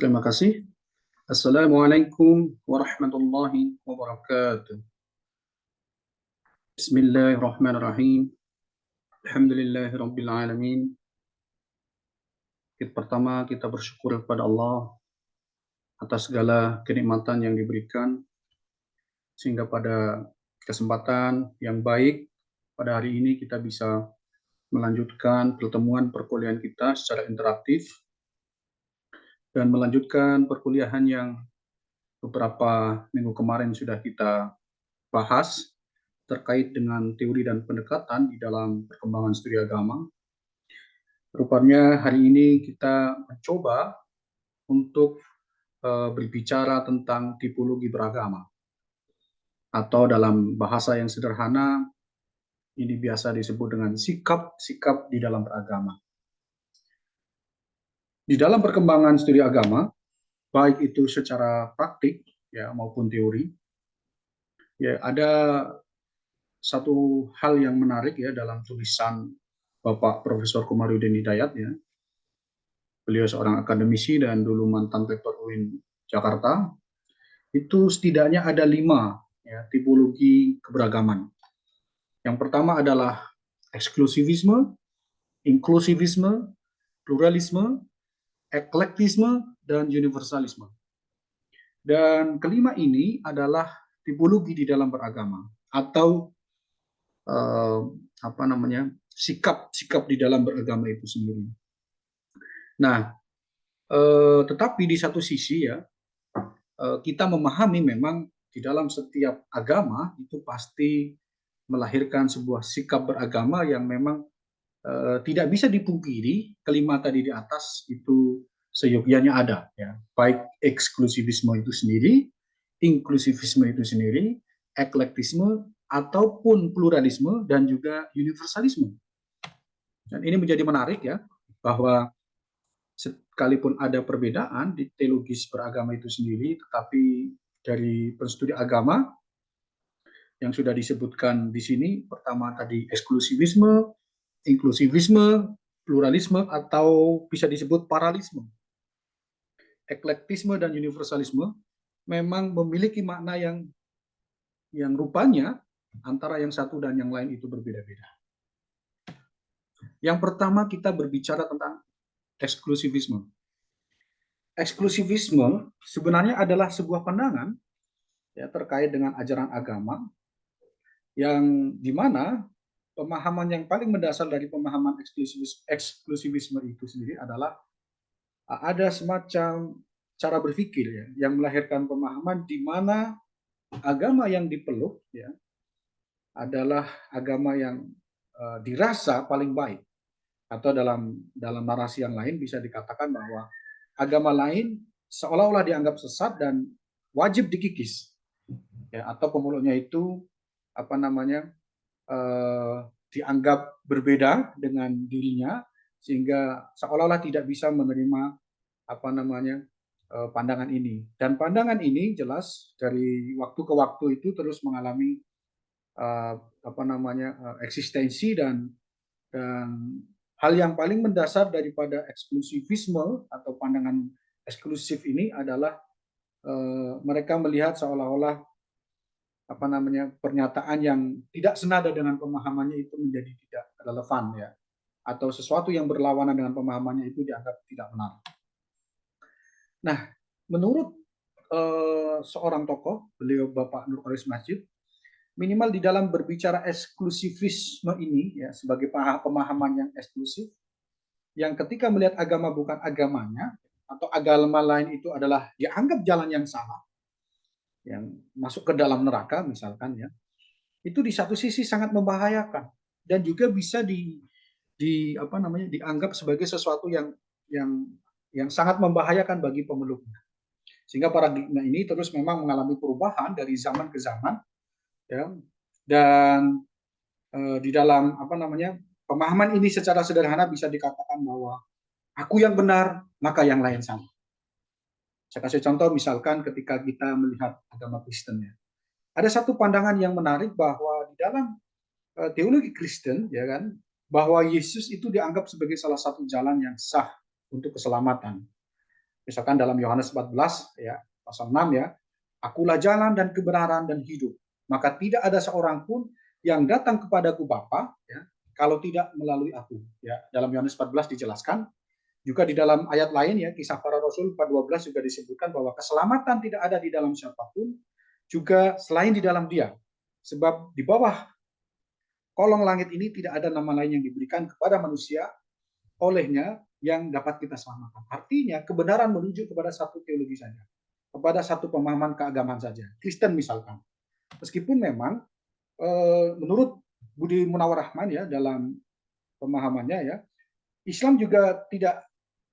Terima kasih. Assalamualaikum warahmatullahi wabarakatuh. Bismillahirrahmanirrahim. Alhamdulillahirabbil alamin. Pertama kita bersyukur kepada Allah atas segala kenikmatan yang diberikan sehingga pada kesempatan yang baik pada hari ini kita bisa melanjutkan pertemuan perkuliahan kita secara interaktif dan melanjutkan perkuliahan yang beberapa minggu kemarin sudah kita bahas terkait dengan teori dan pendekatan di dalam perkembangan studi agama. Rupanya hari ini kita mencoba untuk berbicara tentang tipologi beragama, atau dalam bahasa yang sederhana ini biasa disebut dengan sikap-sikap di dalam beragama. Di dalam perkembangan studi agama, baik itu secara praktik ya maupun teori, ya ada satu hal yang menarik ya dalam tulisan Bapak Profesor Komarudin Hidayat ya. Beliau seorang akademisi dan dulu mantan rektor UIN Jakarta. Itu setidaknya ada 5 ya, tipologi keberagaman. Yang pertama adalah eksklusivisme, inklusivisme, pluralisme, eklektisme, dan universalisme. Dan kelima ini adalah tipologi di dalam beragama atau sikap-sikap di dalam beragama itu sendiri. Nah, tetapi di satu sisi ya kita memahami memang di dalam setiap agama itu pasti melahirkan sebuah sikap beragama yang memang tidak bisa dipungkiri kelima tadi di atas itu seyogyanya ada ya, baik eksklusivisme itu sendiri, inklusivisme itu sendiri, eklektisme ataupun pluralisme dan juga universalisme. Dan ini menjadi menarik ya, bahwa sekalipun ada perbedaan di teologis beragama itu sendiri, tetapi dari penstudi agama yang sudah disebutkan di sini, pertama tadi eksklusivisme, inklusivisme, pluralisme, atau bisa disebut paralisme, eklektisme dan universalisme memang memiliki makna yang rupanya antara yang satu dan yang lain itu berbeda-beda. Yang pertama kita berbicara tentang eksklusivisme. Eksklusivisme sebenarnya adalah sebuah pandangan ya terkait dengan ajaran agama yang dimana pemahaman yang paling mendasar dari pemahaman eksklusivisme itu sendiri adalah ada semacam cara berpikir ya yang melahirkan pemahaman di mana agama yang dipeluk ya adalah agama yang dirasa paling baik, atau dalam narasi yang lain bisa dikatakan bahwa agama lain seolah-olah dianggap sesat dan wajib dikikis ya, atau pemeluknya itu dianggap berbeda dengan dirinya sehingga seolah-olah tidak bisa menerima pandangan ini. Dan pandangan ini jelas dari waktu ke waktu itu terus mengalami eksistensi dan hal yang paling mendasar daripada eksklusivisme atau pandangan eksklusif ini adalah mereka melihat seolah-olah pernyataan yang tidak senada dengan pemahamannya itu menjadi tidak relevan ya, atau sesuatu yang berlawanan dengan pemahamannya itu dianggap tidak benar. Nah, menurut seorang tokoh, beliau Bapak Nur Aris Masjid, minimal di dalam berbicara eksklusivisme ini ya sebagai pemahaman yang eksklusif, yang ketika melihat agama bukan agamanya atau agama lain itu adalah dianggap jalan yang salah, yang masuk ke dalam neraka misalkan ya, itu di satu sisi sangat membahayakan dan juga bisa dianggap sebagai sesuatu yang sangat membahayakan bagi pemeluknya. Sehingga paradigma ini terus memang mengalami perubahan dari zaman ke zaman ya, dan di dalam pemahaman ini secara sederhana bisa dikatakan bahwa aku yang benar maka yang lain salah. Saya kasih contoh misalkan ketika kita melihat agama Kristen ya, ada satu pandangan yang menarik bahwa di dalam teologi Kristen ya kan, bahwa Yesus itu dianggap sebagai salah satu jalan yang sah untuk keselamatan. Misalkan dalam Yohanes 14 ya, pasal 6 ya, akulah jalan dan kebenaran dan hidup. Maka tidak ada seorang pun yang datang kepadaku Bapa ya, kalau tidak melalui aku. Ya, dalam Yohanes 14 dijelaskan. Juga di dalam ayat lain ya, Kisah Para Rasul 4:12 juga disebutkan bahwa keselamatan tidak ada di dalam siapapun, juga selain di dalam Dia. Sebab di bawah kolong langit ini tidak ada nama lain yang diberikan kepada manusia olehnya yang dapat kita selamatkan. Artinya kebenaran menuju kepada satu teologi saja, kepada satu pemahaman keagamaan saja. Kristen misalkan. Meskipun memang menurut Budi Munawar Rahman ya dalam pemahamannya ya, Islam juga tidak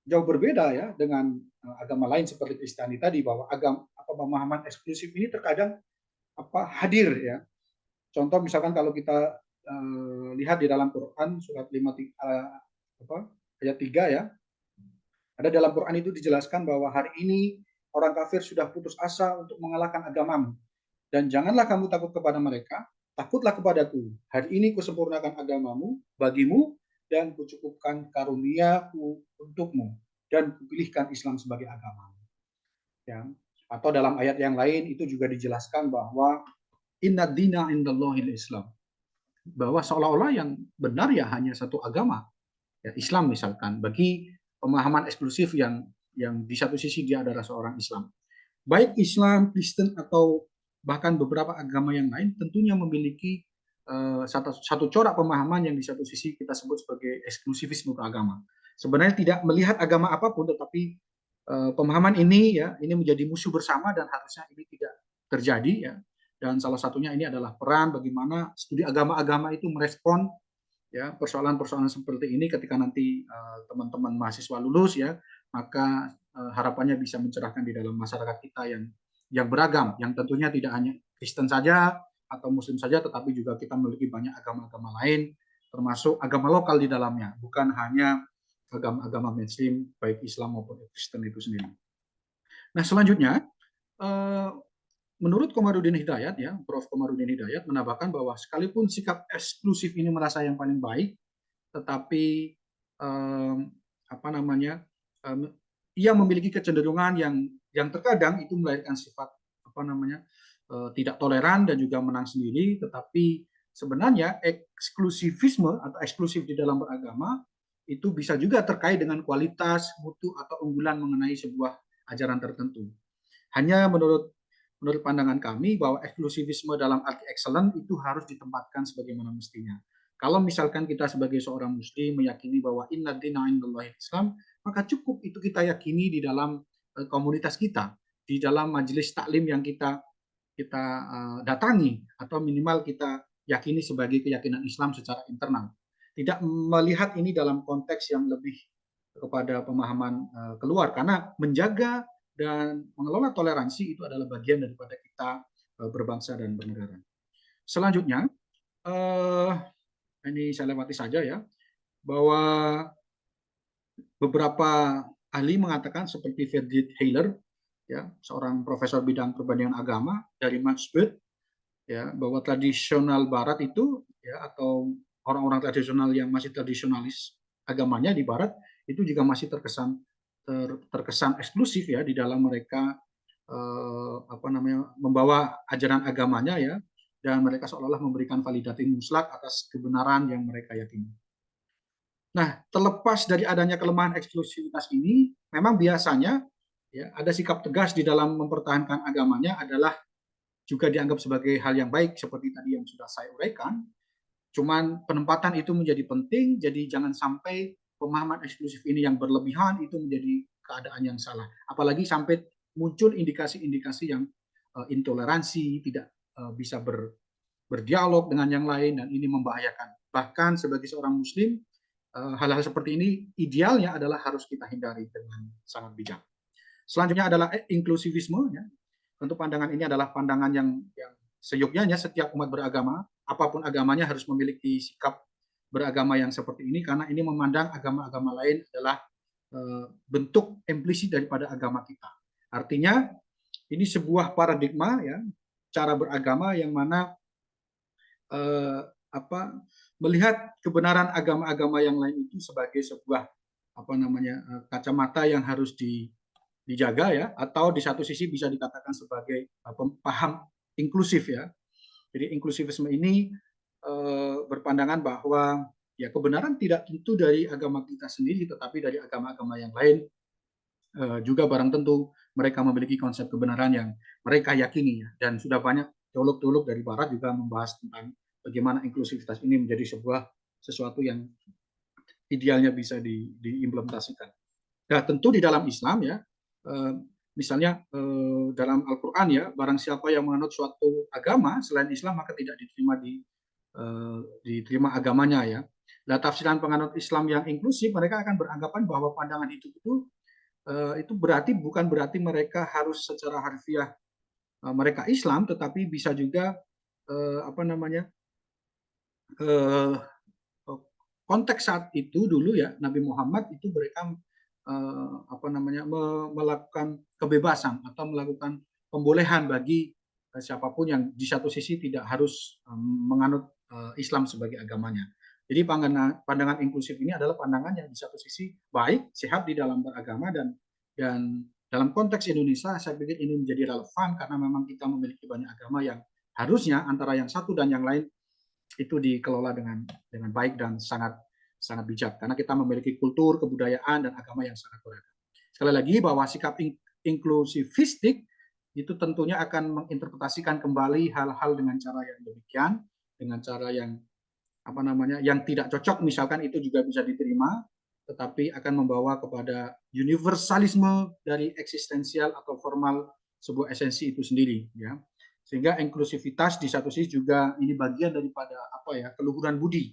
jauh berbeda ya dengan agama lain seperti Kristiani tadi, bahwa agama pemahaman eksklusif ini terkadang hadir ya. Contoh misalkan kalau kita lihat di dalam Quran surat 5 ayat 3 ya. Ada dalam Quran itu dijelaskan bahwa hari ini orang kafir sudah putus asa untuk mengalahkan agamamu. Dan janganlah kamu takut kepada mereka, takutlah kepadaku. Hari ini kusempurnakan agamamu bagimu dan kucukupkan karuniaku untukmu dan kupilihkan Islam sebagai agama. Ya. Atau dalam ayat yang lain itu juga dijelaskan bahwa inna dina indallahil Islam. Bahwa seolah-olah yang benar ya hanya satu agama. Ya, Islam misalkan, bagi pemahaman eksklusif yang di satu sisi dia adalah seorang Islam. Baik Islam, Kristen, atau bahkan beberapa agama yang lain tentunya memiliki satu corak pemahaman yang di satu sisi kita sebut sebagai eksklusivisme beragama. Sebenarnya tidak melihat agama apapun, tetapi pemahaman ini ya ini menjadi musuh bersama dan harusnya ini tidak terjadi ya. Dan salah satunya ini adalah peran bagaimana studi agama-agama itu merespon ya persoalan-persoalan seperti ini ketika nanti teman-teman mahasiswa lulus ya, maka harapannya bisa mencerahkan di dalam masyarakat kita yang beragam, yang tentunya tidak hanya Kristen saja atau Muslim saja, tetapi juga kita memiliki banyak agama-agama lain, termasuk agama lokal di dalamnya, bukan hanya agama-agama mainstream baik Islam maupun Kristen itu sendiri. Nah selanjutnya menurut Komarudin Hidayat ya, Prof. Komarudin Hidayat menambahkan bahwa sekalipun sikap eksklusif ini merasa yang paling baik, tetapi ia memiliki kecenderungan yang terkadang itu melahirkan sifat tidak toleran dan juga menang sendiri. Tetapi sebenarnya eksklusivisme atau eksklusif di dalam beragama itu bisa juga terkait dengan kualitas, mutu atau unggulan mengenai sebuah ajaran tertentu. Hanya menurut pandangan kami bahwa eksklusivisme dalam arti excellent itu harus ditempatkan sebagaimana mestinya. Kalau misalkan kita sebagai seorang muslim meyakini bahwa inna dina indallahi Islam, maka cukup itu kita yakini di dalam komunitas kita, di dalam majelis taklim yang kita datangi, atau minimal kita yakini sebagai keyakinan Islam secara internal. Tidak melihat ini dalam konteks yang lebih kepada pemahaman keluar, karena menjaga dan mengelola toleransi itu adalah bagian daripada kita berbangsa dan bernegara. Selanjutnya, ini saya lewati saja ya, bahwa beberapa ahli mengatakan seperti Friedrich Hayler, ya, seorang profesor bidang perbandingan agama dari Max Boot, ya, bahwa tradisional Barat itu, ya, atau orang-orang tradisional yang masih tradisionalis agamanya di Barat itu juga masih terkesan eksklusif ya di dalam mereka membawa ajaran agamanya ya, dan mereka seolah-olah memberikan validasi mutlak atas kebenaran yang mereka yakini. Nah, terlepas dari adanya kelemahan eksklusivitas ini, memang biasanya ya ada sikap tegas di dalam mempertahankan agamanya adalah juga dianggap sebagai hal yang baik seperti tadi yang sudah saya uraikan. Cuman penempatan itu menjadi penting, jadi jangan sampai pemahaman eksklusif ini yang berlebihan itu menjadi keadaan yang salah. Apalagi sampai muncul indikasi-indikasi yang intoleransi, tidak bisa berdialog dengan yang lain, dan ini membahayakan. Bahkan sebagai seorang muslim, hal-hal seperti ini idealnya adalah harus kita hindari dengan sangat bijak. Selanjutnya adalah inklusivisme. Ya. Tentu pandangan ini adalah pandangan yang seyogyanya setiap umat beragama, apapun agamanya, harus memiliki sikap beragama yang seperti ini, karena ini memandang agama-agama lain adalah bentuk implisit daripada agama kita. Artinya ini sebuah paradigma ya, cara beragama yang mana melihat kebenaran agama-agama yang lain itu sebagai sebuah kacamata yang harus dijaga ya, atau di satu sisi bisa dikatakan sebagai paham inklusif ya. Jadi inklusivisme ini berpandangan bahwa ya kebenaran tidak tentu dari agama kita sendiri, tetapi dari agama-agama yang lain juga barang tentu mereka memiliki konsep kebenaran yang mereka yakini ya. Dan sudah banyak teolog-teolog dari Barat juga membahas tentang bagaimana inklusivitas ini menjadi sesuatu yang idealnya bisa diimplementasikan. Nah, tentu di dalam Islam ya, misalnya dalam Al-Quran ya, barang siapa yang menganut suatu agama selain Islam maka tidak diterima agamanya ya. Nah, tafsiran penganut Islam yang inklusif, mereka akan beranggapan bahwa pandangan hidup itu bukan berarti mereka harus secara harfiah mereka Islam, tetapi bisa juga apa namanya konteks saat itu dulu ya, Nabi Muhammad itu mereka melakukan kebebasan atau melakukan pembolehan bagi siapapun yang di satu sisi tidak harus menganut Islam sebagai agamanya. Jadi pandangan inklusif ini adalah pandangan yang di satu sisi baik, sehat di dalam beragama, dan dalam konteks Indonesia saya pikir ini menjadi relevan karena memang kita memiliki banyak agama yang harusnya antara yang satu dan yang lain itu dikelola dengan baik dan sangat bijak karena kita memiliki kultur, kebudayaan, dan agama yang sangat beragam. Sekali lagi bahwa sikap inklusivistik itu tentunya akan menginterpretasikan kembali hal-hal dengan cara yang demikian, dengan cara yang yang tidak cocok misalkan itu juga bisa diterima, tetapi akan membawa kepada universalisme dari eksistensial atau formal sebuah esensi itu sendiri ya. Sehingga inklusivitas di satu sisi juga ini bagian daripada keluhuran budi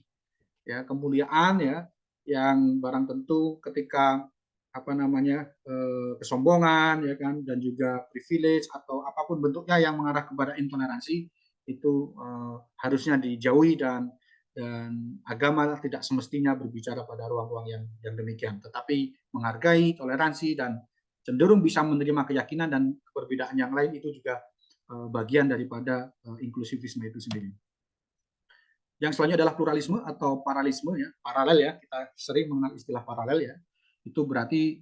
ya, kemuliaan ya, yang barang tentu ketika kesombongan ya kan, dan juga privilege atau apapun bentuknya yang mengarah kepada intoleransi itu harusnya dijauhi, dan agama tidak semestinya berbicara pada ruang-ruang yang demikian, tetapi menghargai toleransi dan cenderung bisa menerima keyakinan dan perbedaan yang lain itu juga bagian daripada inklusivisme itu sendiri. Yang selanjutnya adalah pluralisme atau paralelisme ya, paralel ya, kita sering mengenal istilah paralel ya. Itu berarti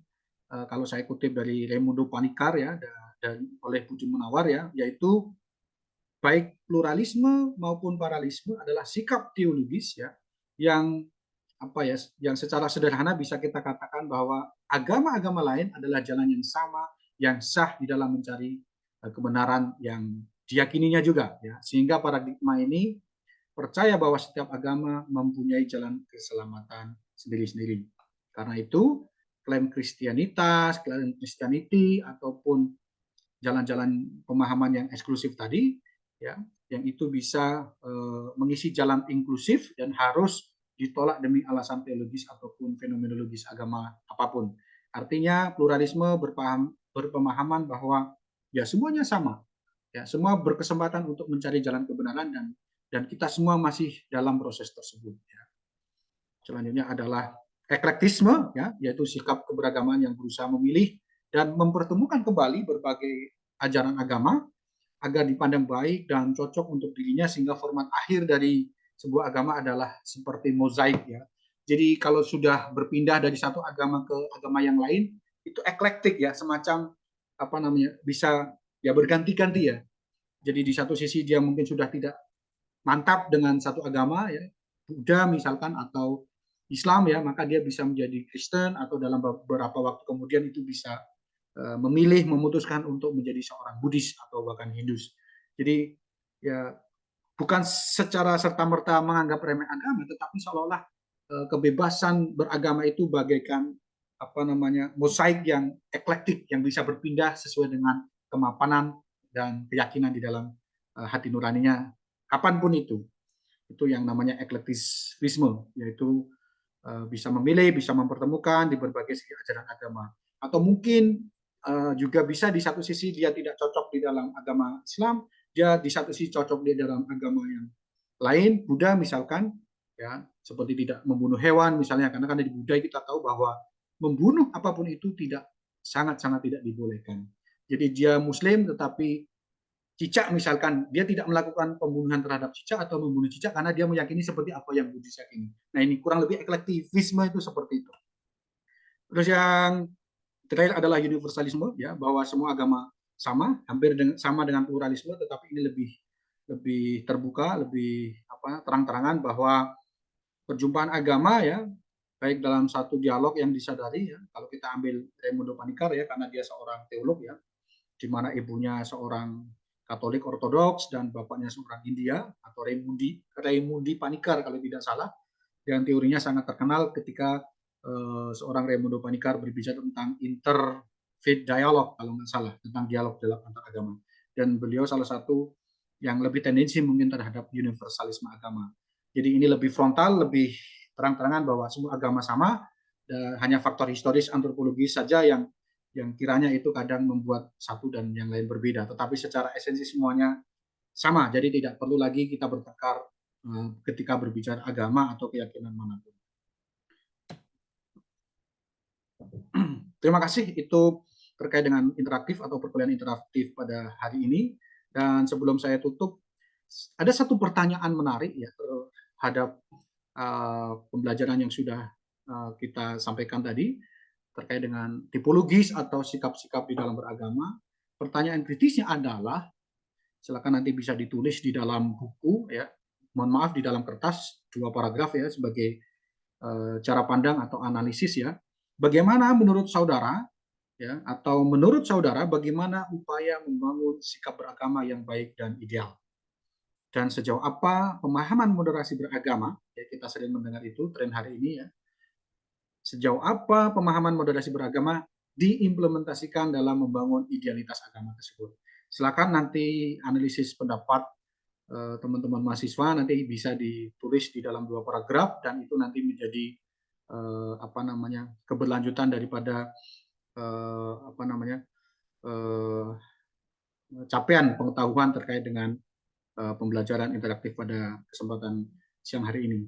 kalau saya kutip dari Raimundo Panikkar ya, dan oleh Budi Munawar ya, yaitu baik pluralisme maupun paralelisme adalah sikap teologis ya yang yang secara sederhana bisa kita katakan bahwa agama-agama lain adalah jalan yang sama, yang sah di dalam mencari kebenaran yang diyakininya juga ya. Sehingga paradigma ini percaya bahwa setiap agama mempunyai jalan keselamatan sendiri-sendiri. Karena itu, klaim Kristianitas, klaim Christianity, ataupun jalan-jalan pemahaman yang eksklusif tadi, ya, yang itu bisa mengisi jalan inklusif dan harus ditolak demi alasan teologis ataupun fenomenologis agama apapun. Artinya pluralisme berpemahaman bahwa ya semuanya sama, ya semua berkesempatan untuk mencari jalan kebenaran, dan kita semua masih dalam proses tersebut. Ya. Selanjutnya adalah eklektisme, ya, yaitu sikap keberagaman yang berusaha memilih dan mempertemukan kembali berbagai ajaran agama agar dipandang baik dan cocok untuk dirinya, sehingga format akhir dari sebuah agama adalah seperti mozaik ya. Jadi kalau sudah berpindah dari satu agama ke agama yang lain, itu eklektik ya, semacam bisa ya berganti-ganti ya. Jadi di satu sisi dia mungkin sudah tidak mantap dengan satu agama ya, Buddha misalkan atau Islam ya, maka dia bisa menjadi Kristen, atau dalam beberapa waktu kemudian itu bisa memutuskan untuk menjadi seorang Buddhis atau bahkan Hindus. Jadi ya bukan secara serta-merta menganggap remeh agama, tetapi seolah-olah kebebasan beragama itu bagaikan mosaik yang eklektik yang bisa berpindah sesuai dengan kemapanan dan keyakinan di dalam hati nuraninya kapanpun itu yang namanya eklektisisme, yaitu bisa memilih, bisa mempertemukan di berbagai segi ajaran agama. Atau mungkin juga bisa di satu sisi dia tidak cocok di dalam agama Islam, dia di satu sisi cocok di dalam agama yang lain, Buddha misalkan, ya seperti tidak membunuh hewan misalnya, karena kan di Buddha kita tahu bahwa membunuh apapun itu sangat-sangat tidak dibolehkan. Jadi dia Muslim tetapi cicak misalkan, dia tidak melakukan pembunuhan terhadap cicak atau membunuh cicak karena dia meyakini seperti apa yang Buddhis yakini. Nah ini kurang lebih eklektivisme itu seperti itu. Terus yang Terakhir adalah universalisme, ya, bahwa semua agama sama, hampir sama dengan pluralisme, tetapi ini lebih terbuka, lebih terang-terangan bahwa perjumpaan agama, ya, baik dalam satu dialog yang disadari, ya, kalau kita ambil Raimundo Panikar, ya, karena dia seorang teolog, ya, di mana ibunya seorang Katolik Ortodoks dan bapaknya seorang India atau Raimundi Panikar kalau tidak salah, dan teorinya sangat terkenal ketika seorang Raimundo Panikar berbicara tentang interfaith dialog kalau nggak salah, tentang dialog dalam antar agama, dan beliau salah satu yang lebih tendensi mungkin terhadap universalisme agama. Jadi ini lebih frontal, lebih terang-terangan bahwa semua agama sama, hanya faktor historis antropologis saja yang kiranya itu kadang membuat satu dan yang lain berbeda, tetapi secara esensi semuanya sama. Jadi tidak perlu lagi kita bertengkar ketika berbicara agama atau keyakinan manapun. Terima kasih, itu terkait dengan interaktif atau perkuliahan interaktif pada hari ini. Dan sebelum saya tutup, ada satu pertanyaan menarik, ya, terhadap pembelajaran yang sudah kita sampaikan tadi terkait dengan tipologis atau sikap-sikap di dalam beragama. Pertanyaan kritisnya adalah, silakan nanti bisa ditulis di dalam buku, ya, mohon maaf di dalam kertas 2 paragraf, ya, sebagai cara pandang atau analisis, ya. Bagaimana menurut saudara, ya, atau menurut saudara bagaimana upaya membangun sikap beragama yang baik dan ideal? Dan sejauh apa pemahaman moderasi beragama, ya, kita sering mendengar itu tren hari ini, ya. Sejauh apa pemahaman moderasi beragama diimplementasikan dalam membangun idealitas agama tersebut? Silakan nanti analisis pendapat teman-teman mahasiswa nanti bisa ditulis di dalam 2 paragraf, dan itu nanti menjadi keberlanjutan daripada capaian pengetahuan terkait dengan pembelajaran interaktif pada kesempatan siang hari ini.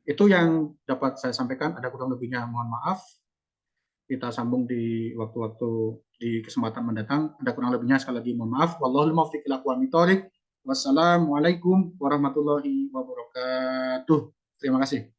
Itu yang dapat saya sampaikan, ada kurang lebihnya mohon maaf. Kita sambung di waktu-waktu di kesempatan mendatang. Ada kurang lebihnya sekali lagi mohon maaf. Wallahul muwaffiq ila aqwamit thoriq. Wassalamualaikum warahmatullahi wabarakatuh. Terima kasih.